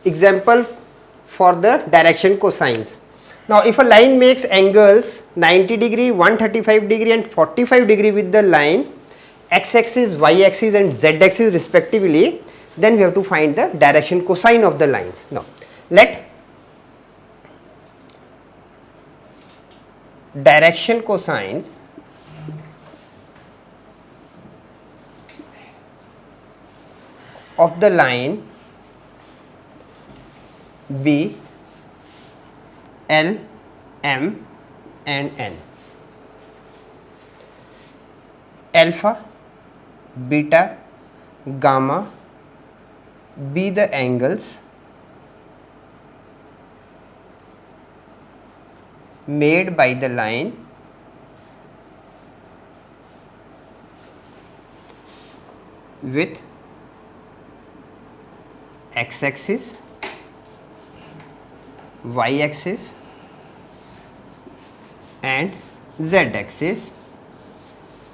example for the direction cosines. Now if a line makes angles 90 degree, 135 degree and 45 degree with the line x axis, y axis and z axis respectively, then we have to find the direction cosine of the lines. Now let direction cosines of the line be L, M and N. Alpha, beta, gamma be the angles made by the line with x axis, y axis and z axis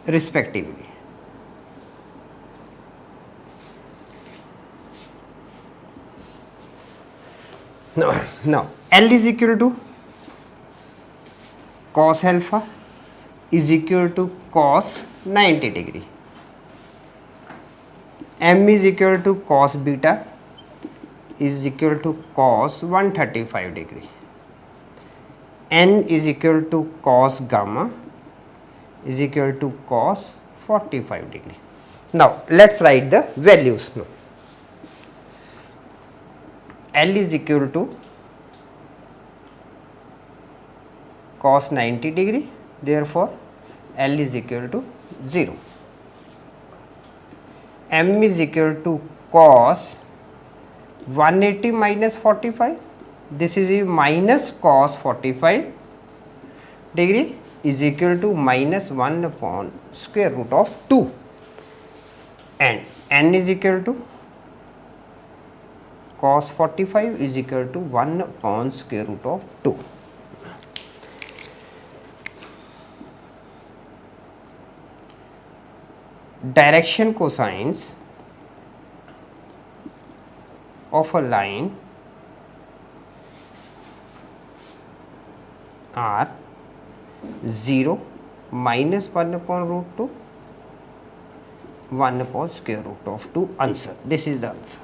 respectively. Now L is equal to cos alpha is equal to cos 90 degree. M is equal to cos beta is equal to cos 135 degree. N is equal to cos gamma is equal to cos 45 degree. Now let's write the values now. L is equal to cos 90 degree, therefore L is equal to 0. M is equal to cos 180 minus 45, this is a minus cos 45 degree is equal to minus 1 upon square root of 2, and N is equal to cos 45 is equal to 1 upon square root of 2. Direction cosines of a line are 0, minus 1 upon root 2, 1 upon square root of 2. Answer. This is the answer.